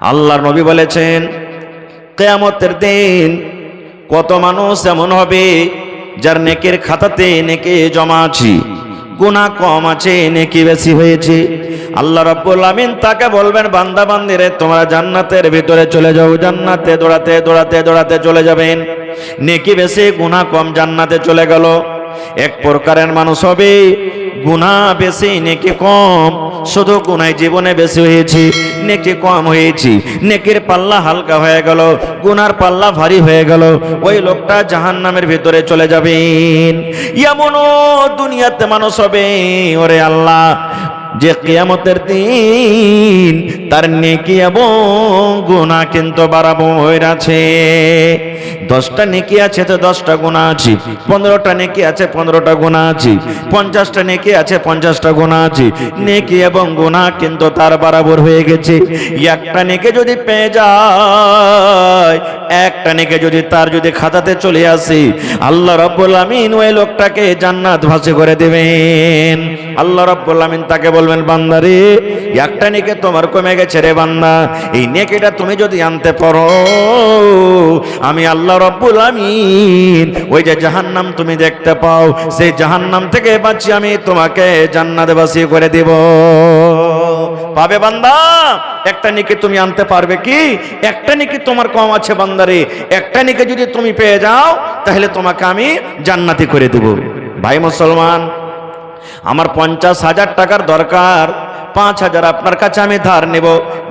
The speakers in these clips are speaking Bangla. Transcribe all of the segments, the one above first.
আল্লাহর নবী বলেছেন, কিয়ামতের দিন কত মানুষ এমন হবে যার নেকির খাতাতে নেকি জমা আছে, গুনাহ কম আছে, নেকি বেশি হয়েছে। আল্লাহ রাব্বুল আমিন তাকে বলবেন, বান্দা বান্দিরে তোমরা জান্নাতের ভিতরে চলে যাও। জান্নাতে দৌড়াতে দৌড়াতে দৌড়াতে চলে যাবেন। নেকি বেশি, গুনাহ কম, জান্নাতে চলে গেল। এক প্রকারের মানুষ হবে গুনাহ বেশি নেকি কম, শুধু গুনাহ জীবনে বেশি হয়েছে, নেকি কম হয়েছে। নেকির পাল্লা হালকা হয়ে গেল, গুনার পাল্লা ভারী হয়ে গেল। ওই লোকটা জাহান্নামের ভিতরে চলে যাবেন। এমনও দুনিয়াতে মানুষ হবে, ওরে আল্লাহ, যে কিয়ামতের দিন তার নেকি এবং গুনাহ কিন্তু বরাবর আছে। 10টা নেকি আছে তো 10টা গুনাহ আছে, 15টা নেকি আছে 15টা গুনাহ আছে, 50টা নেকি আছে 50টা গুনাহ আছে। নেকি এবং গুনাহ কিন্তু তার বরাবর হয়ে গেছে। একটা নেকি যদি পেয়ে যায়, একটা নেকি যদি তার যদি খাতাতে চলে আসে, আল্লাহ রাব্বুল আমিন ওই লোকটাকে জান্নাত ভাসি করে দেবেন। আল্লাহ রাব্বুল আমিন তাকে বলবেন, বান্দারে একটা নেকি তোমার কমে গেছে রে বান্দা, এই নেকিটা তুমি যদি আনতে পারো, আমি আল্লাহ রাব্বুল আমিন ওই যে জাহান্নাম তুমি দেখতে পাও, সেই জাহান্নাম থেকে বাঁচিয়ে আমি তোমাকে জান্নাতে বাসি করে দেব। পাবে বান্দা? একটা নেকি তুমি আনতে পারবে কি? একটা নেকি তোমার কম আছে বান্দারে, একটা নেকি যদি তুমি পেয়ে যাও, তাহলে তোমাকে আমি জান্নাতি করে দেব। ভাই মুসলমান, আমার 50,000 টাকার দরকার, 5,000 আপনার কাছে আমি ধার নেব,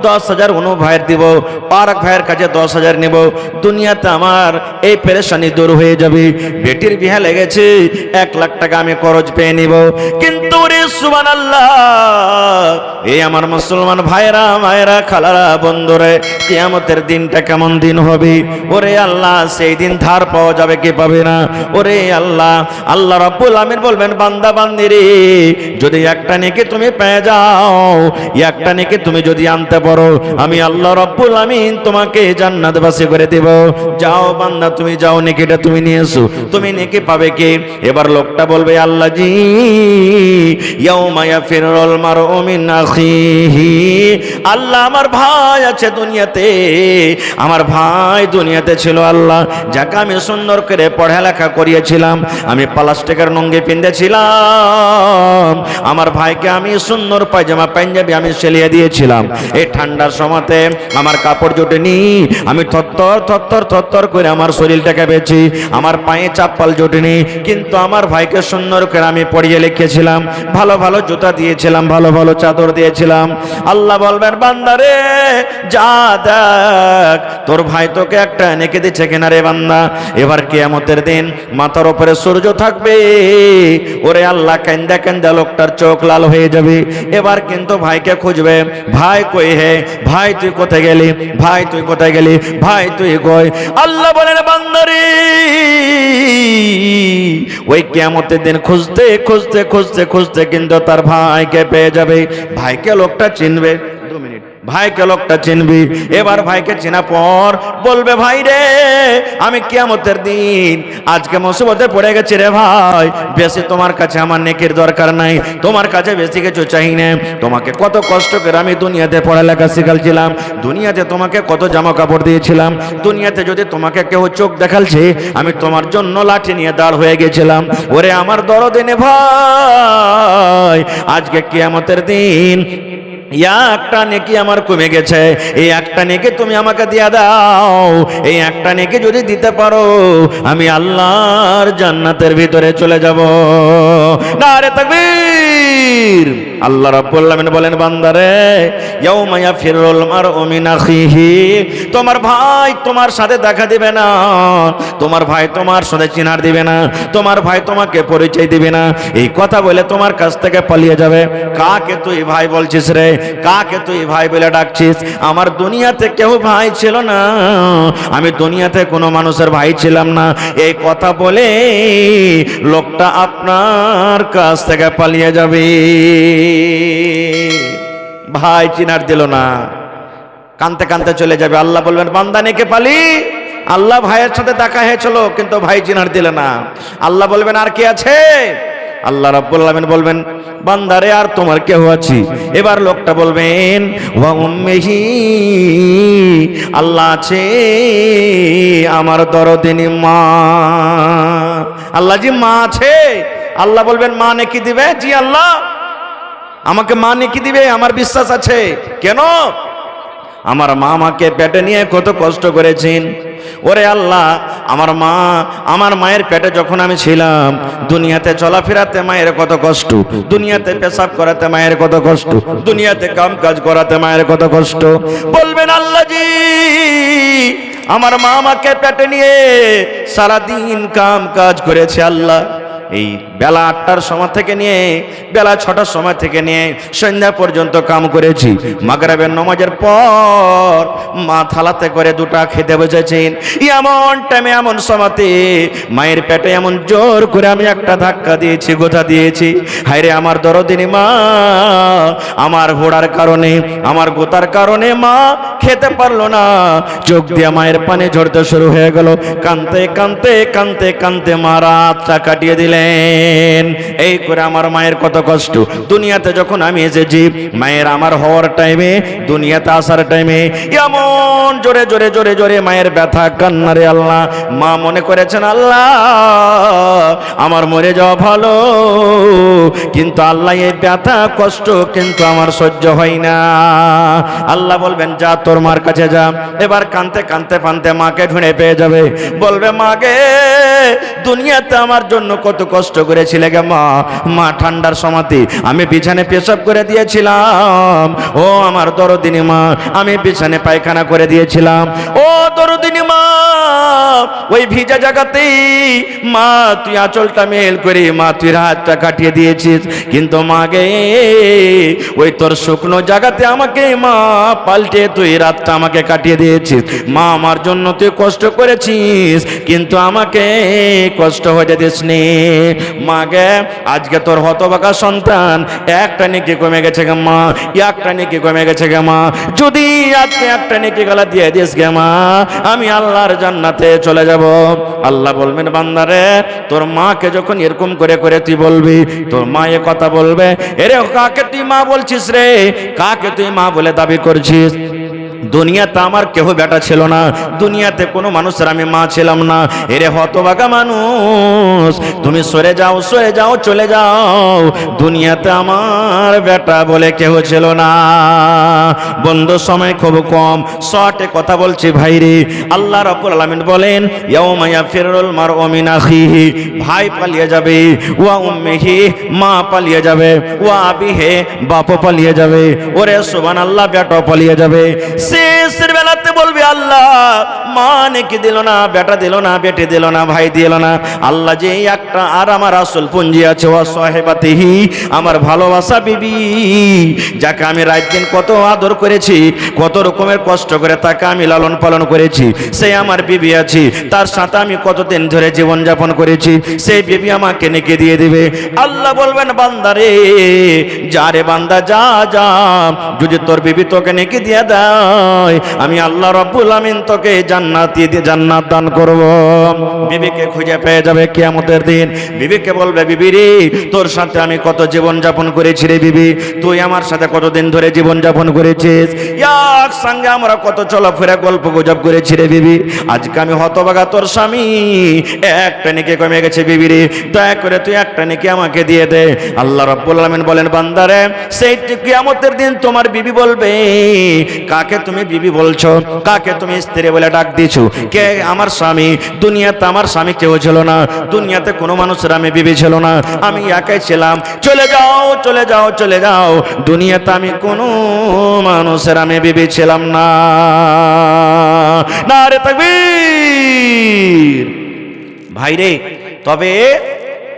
10,000 অন্য ভাইয়ের দিব, আর এক ভাইয়ের কাছে 10,000 নেব। দুনিয়াতে আমার এই পেরেশানি দূর হয়ে যাবে। বেটির বিয়ে লেগেছে, 1 লাখ টাকা আমি খরচ পেয়ে নিব। কিন্তু রে সুবহানাল্লাহ, এই আমার মুসলমান ভাইরা, মায়েরা, খালারা, বন্ধুরে, কিয়ামতের দিনটা কেমন দিন হবে? ওরে আল্লাহ, সেই দিন ধার পাওয়া যাবে কি পাবে না? ওরে আল্লাহ, আল্লাহ রাব্বুল আমিন বলবেন, বান্দা বান্দিরে, যদি একটা নেকি তুমি পেয়ে যাও, একটা নেকি তুমি যদি আনতে পারো, আমি আল্লাহ রাব্বুল আমিন তোমাকে জান্নাতবাসী করে দেব। যাও বান্দা, তুমি যাও, নেকিটা তুমি নিয়ে এসো। তুমি নেকি পাবে কি? এবার লোকটা বলবে, আল্লাহ জি, ইয়াউমা ইয়াফিরুল মারউ মিন আখিহি, আল্লাহ আমার ভাই আছে দুনিয়াতে, আমার ভাই দুনিয়াতে ছিল আল্লাহ, যাকে আমি সুন্দর করে পড়ালেখা করিয়েছিলাম, আমি প্লাস্টিকের লুঙ্গি পিঁধেছিলাম, আমার ভাইকে আমি সুন্দর পায়জামা পাঞ্জাবি আমি সেলিয়ে দিয়েছিলাম। এই ঠান্ডার সময়তে আমার কাপড় জোটেনি, আমি থরথর করে আমার শরীরটাকে বেছি, আমার পায়ে চাপ্পাল জোটেনি, কিন্তু আমার ভাইকে সুন্দর করে আমি পড়িয়ে লিখেছিলাম, ভালো ভালো জুতা দিয়েছিলাম, ভালো ভালো চাদর দিয়েছিলাম। আল্লাহ বলবেন, বান্দারে যা দেখ, তোর ভাই তোকে একটা নেকি দিচ্ছে কিনা রে বান্দা। এবার কিয়ামতের দিন মাথার উপরে সূর্য থাকবে, ওরে আল্লাহ, কান্দা কান্দা লোকটার চোখ লাল হয়ে যাবে। এবার কিন্তু ভাইকে খুঁজবে, ভাই কই হে, ভাই তুই কোথায় গেলি, ভাই তুই কোথায় গেলি, ভাই তুই কই? আল্লাহ বলেন, বান্দারে ওই কিয়ামতের দিন খুঁজতে খুঁজতে খুঁজতে খুঁজতে কিন্তু তার ভাইকে পেয়ে যাবে। ভাইকে লোকটা চিনবে, 2 মিনিট, ভাইকে লোকটা চিনবি। এবার ভাইকে চেনা পর বলবে, ভাই রে, আমি কিয়ামতের দিন আজকে মুসিবতে পড়ে গেছি রে ভাই, বেশি তোমার কাছে আমার নেকির দরকার নাই, তোমার কাছে বেশি কিছু চাই না। তোমাকে কত কষ্ট করে আমি দুনিয়াতে পড়ালেখা শিখালছিলাম, দুনিয়াতে তোমাকে কত জামা কাপড় দিয়েছিলাম, দুনিয়াতে যদি তোমাকে কেউ চোখ দেখালছে, আমি তোমার জন্য লাঠি নিয়ে দাঁড় হয়ে গেছিলাম। ওরে আমার দরদিনে ভাই, আজকে কিয়ামতের দিন একটা নেকি আমার কমে গেছে, এই একটা নেকি তুমি আমাকে দিয়ে দাও। এই একটা নেকি যদি দিতে পারো, আমি আল্লাহর জান্নাতের ভিতরে চলে যাব। নারে তাকবীর! আল্লাহ রাব্বুল আলামিন বলেন, বান্দারে ইয়াউমা ইয়াফিরুল মারউ মিন আখিহি, তোমার ভাই তোমার সাথে দেখা দিবে না, তোমার ভাই তোমার সাথে চিনার দিবে না, তোমার ভাই তোমাকে পরিচয় দিবে না, এই কথা বলে তোমার কাছ থেকে পালিয়ে যাবে। কাকে তুই ভাই বলছিস রে, কাকে তুই ভাই বলে ডাকছিস? আমার দুনিয়াতে কেউ ভাই ছিল না, আমি দুনিয়াতে কোনো মানুষের ভাই ছিলাম না। এই কথা বলে লোকটা আপনার কাছ থেকে পালিয়ে যাবে। ভাই চিনার দিল না, কানতে কানতে চলে যাবে। আল্লাহ বলবেন, বান্দা নেকে পালি, আল্লাহ ভাইয়ের সাথে দেখা হয়েছিল কিন্তু ভাই চিনার দিলে না। আল্লাহ বলবেন, আর কি আছে? আল্লাহ রাব্বুল আলামিন বলবেন বান্দারে আর তোমার কেউ আছে? এবার লোকটা বলবেন ওয়া উম্মিহি, আল্লাহ আছে আমার দরদিনী মা। আল্লাহ জি মা আছে। আল্লাহ বলবেন মা নেকি দিবে? জি আল্লাহ আমাকে মা নেকি দিবে, আমার বিশ্বাস আছে। কেন? আমার মা আমাকে পেটে নিয়ে কত কষ্ট করেছেন। ওরে আল্লাহ, আমার মায়ের পেটে যখন আমি ছিলাম, দুনিয়াতে চলাফেরাতে মায়ের কত কষ্ট, দুনিয়াতে পেশাব করাতে মায়ের কত কষ্ট, দুনিয়াতে কাম কাজ করাতে মায়ের কত কষ্ট। বলবেন আল্লাহ জি আমার মা আমাকে পেটে নিয়ে সারাদিন কাম কাজ করেছে। আল্লাহ এই বেলা 8টার সময় থেকে নিয়ে বেলা 6টার সময় থেকে নিয়ে সন্ধ্যা পর্যন্ত কাম করেছি। মাগরিবের নামাজের পর মা থালাতে করে দুটা খেতে বসেছেন। এমন টাইমে এমন সময়তে মায়ের পেটে এমন জোর করে আমি একটা ধাক্কা দিয়েছি, গোথা দিয়েছি। হায়রে আমার দরদিনী মা, আমার ঘোড়ার কারণে, আমার গোতার কারণে মা খেতে পারলো না। চোখ দিয়ে মায়ের পানি ঝরতে শুরু হয়ে গেল। কাঁদতে কাঁদতে কাঁদতে কাঁদতে মা রাতটা কাটিয়ে দিলেন। এই করে আমার মায়ের কত কষ্ট। দুনিয়াতে যখন আমি এসেছি, মায়ের আমার হওয়ার টাইমে, দুনিয়াতে আসার টাইমে এমন জোরে জোরে জোরে জোরে মায়ের ব্যথা কান্নারে আল্লাহ মা মনে করেছেন আল্লাহ আমার মরে যাওয়া ভালো, কিন্তু আল্লাহ এই ব্যথা কষ্ট কিন্তু আমার সহ্য হয় না। আল্লাহ বলবেন যা তোর মার কাছে যা। এবার কাঁদতে কাঁদতে কাঁদতে মাকে ঢুঁড়ে পেয়ে যাবে। বলবে মাকে দুনিয়াতে আমার জন্য কত কষ্ট করেছিলে গে মা। মা ঠান্ডার সময়তে আমি বিছানে পেশাব করে দিয়েছিলাম। ও আমার দরদিনী মা, আমি বিছানে পায়খানা করে দিয়েছিলাম। ও দরদিনী মা, ওই ভিজা জায়গাতেই মা তুই আঁচলটা মেল করে মা তুই হাতটা কাটিয়ে দিয়েছিস। কিন্তু মা গে ওই তোর শুকনো জায়গাতে আমাকে মা পাল্টে তুই রাতটা আমাকে কাটিয়ে দিয়েছিস। মা আমার জন্য তুই কষ্ট করেছিস, কিন্তু আমাকে কষ্ট হতে দিসনি। মা গে আজকে তোর হতভাগা সন্তান একটা নেকি কমে গেছে গে মা, একটা নেকি কমে গেছে গে মা। যদি আজকে একটা নেকি গলা দিয়ে দিস গে মা, আমি আল্লাহর জান্নাতে চলে যাব। আল্লাহ বলবেন বান্দারে তোর মাকে যখন এরকম করে করে তুই বলবি, তোর মা এ কথা বলবে, এরে কাকে তুই মা বলছিস রে, কাকে তুই মা বলে দাবি করছিস? দুনিয়াতে আমার কেহ বেটা ছিল না, দুনিয়াতে কোনো মানুষের আমি মা ছিলাম না। এরে হতভাগা মানুষ, তুমি সরে যাও সরে যাও চলে যাও, দুনিয়াতে আমার বেটা বলে কেহ ছিল না। বন্ধু সময় খুব কম, শর্টে কথা বলছি ভাইরে। আল্লাহ রাব্বুল আলামিন বলেন ইয়াউমা ইয়াফিরুল মারউ মিন আখিহি, ভাই পালিয়ে যাবে, ওয়া উম্মিহি মা পালিয়ে যাবে, ওয়া আবিহি বাপ পালিয়ে যাবে, ওরে সুবহানাল্লাহ বেটা পালিয়ে যাবে। শেষের বেলাতে বলবে আল্লাহ মা নেকি দিল না, বেটা দিল না, বেটে দিল না, ভাই দিল না। আল্লাহ যে একটা আর আমার আসল পুঞ্জি আছে, ওয়া সাহেবাতিহি আমার ভালোবাসা বিবি, যাকে আমি রাত দিন কত আদর করেছি, কত রকমের কষ্ট করে তাকে আমি লালন পালন করেছি, সেই আমার বিবি আছে, তার সাথে আমি কতদিন ধরে জীবন যাপন করেছি, সেই বিবি আমাকে নেকি দিয়ে দিবে। আল্লাহ বলবেন বান্দারে যা রে বান্দা যা যা, যদি তোর বিবি তোকে নেকি দিয়ে দেয় আমি আল্লাহ রাব্বুল আমিন তোকে জান্নাত দান করব। বিবিকে খুঁজে পেয়ে যাবে কিয়ামতের দিন। বিবিকে বলবে বিবি রে তোর সাথে আমি কত জীবন যাপন করেছি রে বিবি, তুই আমার সাথে কতদিন ধরে জীবন যাপন করেছিস, এক সঙ্গে আমরা কত চলাফেরা গল্প গুজব করেছি রে বিবি, আজকে আমি হতভাগা তোর স্বামী, একটা নেকি কমে গেছে বিবি রে, দয়া করে তুই একটা নেকি আমাকে দিয়ে দে। আল্লাহ রাব্বুল আলামিন বলেন বান্দারে সেই কিয়ামতের দিন তোমার বিবি বলবে কাকে তুমি বিবি বলছো, কাকে তুমি স্ত্রী বলে ডাক দিছো, কে আমার স্বামী? দুনিয়াতে আমার স্বামী কেউ ছিল না, দুনিয়াতে কোনো মানুষের আমি বিবি ছিল না, আমি একাই ছিলাম। চলে যাও চলে যাও চলে যাও, দুনিয়াতে আমি কোনো মানুষের আমি বিবি ছিলাম না। নারে তাকবীর। ভাইরে তবে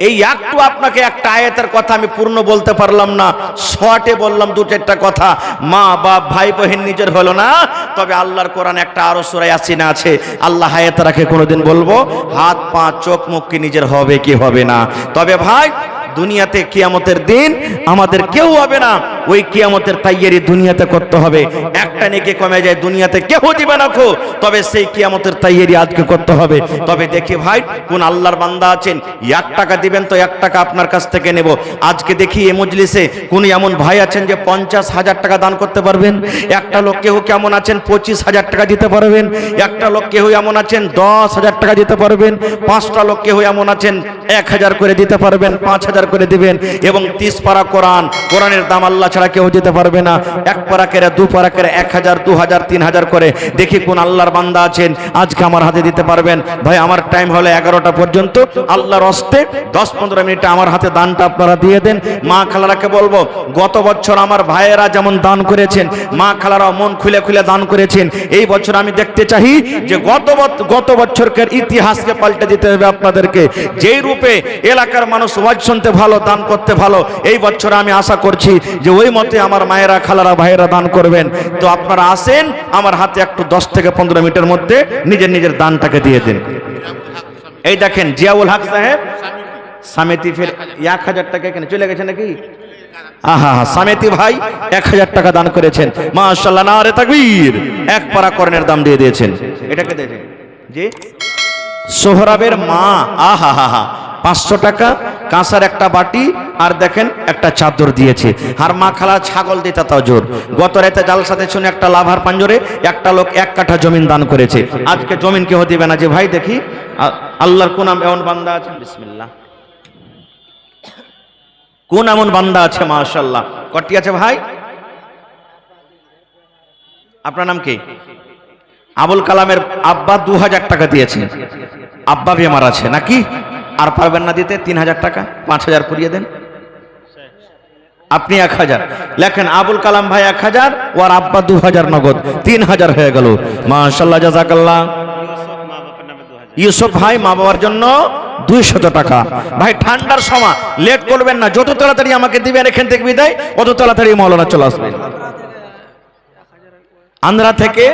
এই একটু আপনাকে একটা আয়াতের কথা আমি পূর্ণ বলতে পারলাম না, শর্টে বললাম দু চারটা কথা। মা বাপ ভাই বহিন নিজের হলো না, তবে আল্লাহর কোরআন একটা আরো সূরা ইয়াসিন আছে, আল্লাহ আয়াত রাখে কোনোদিন বলবো হাত পা চোখ মুখ কি নিজের হবে কি হবে না। তবে ভাই দুনিয়াতে কিয়ামতের দিন আমাদের কেউ হবে না, ওই কিয়ামতের তাইয়ারি দুনিয়াতে করতে হবে। একটা নেকি কমে যায় দুনিয়াতে কেউ দিবে না খো, তবে সেই কিয়ামতের তাইয়ারি আজকে করতে হবে। তবে দেখি ভাই কোন আল্লাহর বান্দা আছেন 1 টাকা দিবেন তো 1 টাকা আপনার কাছ থেকে নেব। আজকে দেখি এই মজলিসে কোন এমন ভাই আছেন যে 50,000 টাকা দান করতে পারবেন? একটা লোক কেউ কেমন আছেন 25,000 টাকা দিতে পারবেন? একটা লোক কেউ এমন আছেন 10,000 টাকা দিতে পারবেন? 5টা লোক কেউ এমন আছেন 1,000 করে দিতে পারবেন, 5,000 করে দিবেন। এবং 30 পারা কোরআন, কোরআনের দাম আল্লাহ ছাড়া কেউ দিতে পারবে না। 1 পারা করে 2 পারা করে 1,000, 2,000, 3,000 করে। দেখি কোন আল্লাহর বান্দা আছেন আজকে আমার হাতে দিতে পারবেন? ভাই আমার টাইম হলো 11টা পর্যন্ত, আল্লাহর হস্তে 10-15 মিনিটে আমার হাতে দানটা আপনারা দিয়ে দেন। মা খালারাকে বলবো গত বছর আমার ভাইয়েরা যেমন দান করেছেন, মা খালারাও মন খুলে খুলে দান করেছেন। এই বছর আমি দেখতে চাই যে গত বছরকার ইতিহাসকে পাল্টে দিতে হবে আপনাদেরকে। যেই রূপে এলাকার মানুষ ওয়াজ শুনতে ভালো, দান করতে ভালো, এই বছর আমি আশা করছি যে ওই মতে আমার মায়েরা খালারা ভাইয়েরা দান করবেন। তো আপনারা আসেন আমার হাতে একটু 10 থেকে 15 মিনিটের মধ্যে নিজের নিজের দানটাকে দিয়ে দেন। এই দেখেন জিয়াউল হক সাহেব সামেতি ফের 1,000 টাকা এখানে চলে গেছে নাকি? আহা, সামেতি ভাই 1,000 টাকা দান করেছেন, মাশাআল্লাহ, নারে তাকবীর। 1 পারা কোরআনের দাম দিয়ে দিয়েছেন। এটাকে দেখেন জি সোহরাবের মা, আহা হা হা, 500 টাকা, কাঁসার একটা বাটি আর দেখেন একটা চাদর দিয়েছে। আর মা খালা ছাগল দিতে তাও জোর। গত রাতে জালসাতে শুনে একটা লাভার পাঞ্জরে একটা লোক 1 কাঠা জমিন দান করেছে। আজকে জমিন কেউ দিবে না যে ভাই দেখি আল্লাহর কোন এমন বান্দা আছে, বিসমিল্লাহ, কোন এমন বান্দা আছে মাশাআল্লাহ। কটি আছে ভাই? আপনার নাম কি? আবুল কালামের আব্বা 2,000 টাকা দিয়েছেন। আব্বা বেমার আছে নাকি? আর পারবেন না দিতে? 3,000 টাকা, 5,000 পুরিয়ে দেন। আপনি 1,000 লেখেন, আবুল কালাম ভাই 1,000, ওর আব্বা 2,000 নগদ, 3,000 হয়ে গেল। মাশাআল্লাহ, জাযাকাল্লাহ। ইউসুফ ভাই মা বাবার জন্য 200 টাকা। ভাই ঠান্ডার সময় লেট করবেন না, যত তাড়াতাড়ি আমাকে দিবেন এখান থেকে বিদায়, অত তাড়াতাড়ি মাওলানা চলে আসবেন। আন্ধ্রা থেকে